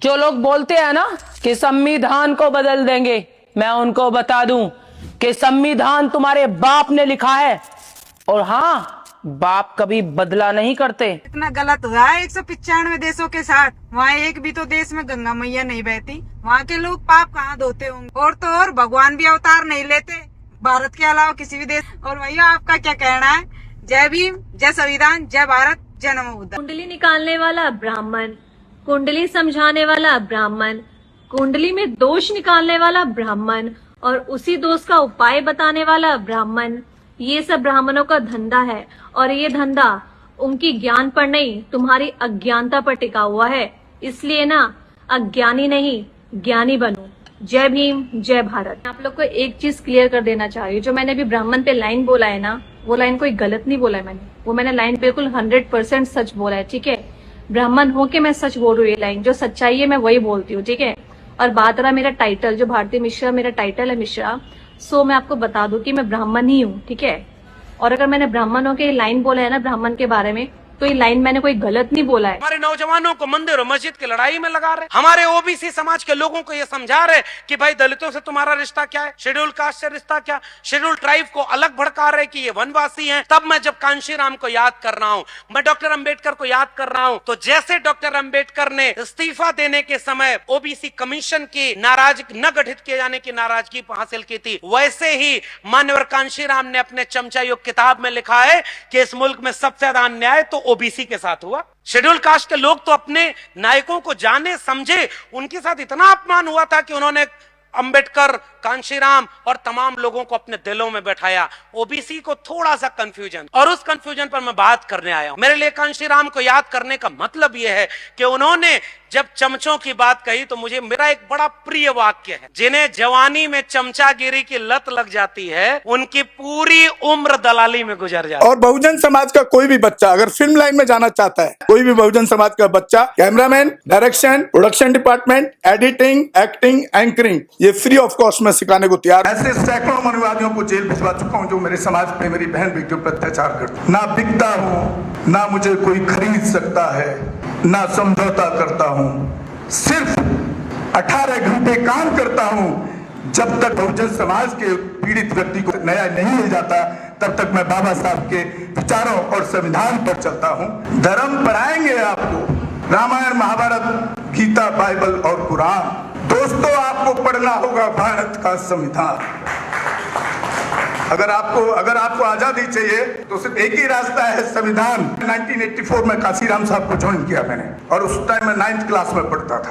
जो लोग बोलते हैं ना कि संविधान को बदल देंगे, मैं उनको बता दूं कि संविधान तुम्हारे बाप ने लिखा है, और हाँ, बाप कभी बदला नहीं करते। इतना गलत हुआ है 195 देशों के साथ। वहाँ एक भी तो देश में गंगा मैया नहीं बहती। वहाँ के लोग पाप कहाँ धोते होंगे। और तो और भगवान भी अवतार नहीं लेते भारत के अलावा किसी भी देश। और भैया आपका क्या कहना है? जय भीम, जय संविधान, जय भारत, जय नमो बुद्ध। कुंडली निकालने वाला ब्राह्मण, कुंडली समझाने वाला ब्राह्मण, कुंडली में दोष निकालने वाला ब्राह्मण और उसी दोष का उपाय बताने वाला ब्राह्मण, ये सब ब्राह्मणों का धंधा है। और ये धंधा उनकी ज्ञान पर नहीं, तुम्हारी अज्ञानता पर टिका हुआ है। इसलिए ना, अज्ञानी नहीं ज्ञानी बनो। जय भीम, जय भारत। आप लोग को एक चीज क्लियर कर देना चाह रही हूँ, जो मैंने अभी ब्राह्मण पे लाइन बोला है ना, वो लाइन कोई गलत नहीं बोला है मैंने। वो मैंने लाइन बिल्कुल 100% सच बोला है, ठीक है। ब्राह्मण हो के मैं सच बोल रही हूँ। ये लाइन जो सच्चाई है मैं वही बोलती हूँ, ठीक है। और बात रहा मेरा टाइटल, जो भारतीय मिश्रा मेरा टाइटल है मिश्रा, सो मैं आपको बता दूं कि मैं ब्राह्मण ही हूँ, ठीक है। और अगर मैंने ब्राह्मण होके ये लाइन बोला है ना ब्राह्मण के बारे में, तो ये लाइन मैंने कोई गलत नहीं बोला है। हमारे नौजवानों को मंदिर और मस्जिद की लड़ाई में लगा रहे, हमारे ओबीसी समाज के लोगों को ये समझा रहे कि भाई दलितों से तुम्हारा रिश्ता क्या है, शेड्यूल कास्ट से रिश्ता क्या, शेड्यूल ट्राइब को अलग भड़का रहे कि ये वनवासी हैं। तब मैं जब कांशीराम को याद कर रहा हूँ, मैं डॉक्टर अंबेडकर को याद कर रहा हूँ, तो जैसे डॉक्टर अंबेडकर ने इस्तीफा देने के समय ओबीसी कमीशन की नाराजगी न गठित किए जाने की नाराजगी हासिल की थी, वैसे ही मान्यवर कांशीराम ने अपने चमचा युग किताब में लिखा है कि इस मुल्क में सबसे ज्यादा अन्याय तो ओबीसी के साथ हुआ। शेड्यूल कास्ट के लोग तो अपने नायकों को जाने समझे, उनके साथ इतना अपमान हुआ था कि उन्होंने अंबेडकर, कांशीराम और तमाम लोगों को अपने दिलों में बैठाया। ओबीसी को थोड़ा सा कंफ्यूजन, और उस कंफ्यूजन पर मैं बात करने आया हूं। मेरे लिए कांशीराम को याद करने का मतलब यह है कि उन्होंने जब चमचों की बात कही तो मुझे मेरा एक बड़ा प्रिय वाक्य है, जिन्हें जवानी में चमचागिरी की लत लग जाती है, उनकी पूरी उम्र दलाली में गुजर जाती है। और बहुजन समाज का कोई भी बच्चा अगर फिल्म लाइन में जाना चाहता है, कोई भी बहुजन समाज का बच्चा, cameraman, direction, production department, editing, acting, anchoring, ये फ्री ऑफ कॉस्ट में सिखाने को तैयार। ऐसे सैकड़ों मनुवादियों को जेल भिजवा चुका हूं जो मेरे समाज पे मेरी बहन बेटियों पर अत्याचार करते। ना बिकता हूं, ना मुझे कोई खरीद सकता है, ना समझौता करता हूं, सिर्फ 18 घंटे काम करता हूं। जब तक बहुजन समाज के पीड़ित व्यक्ति को न्याय नहीं मिल जाता, तब तक मैं बाबा साहब के विचारों और संविधान पर चलता हूं। धर्म पढ़ाएंगे आपको, रामायण, महाभारत, गीता, बाइबल और कुरान। दोस्तों, आपको पढ़ना होगा भारत का संविधान। अगर आपको आजादी चाहिए तो सिर्फ एक ही रास्ता है, संविधान। 1984 में कांशीराम साहब को ज्वाइन किया मैंने, और उस टाइम में 9th क्लास में पढ़ता था।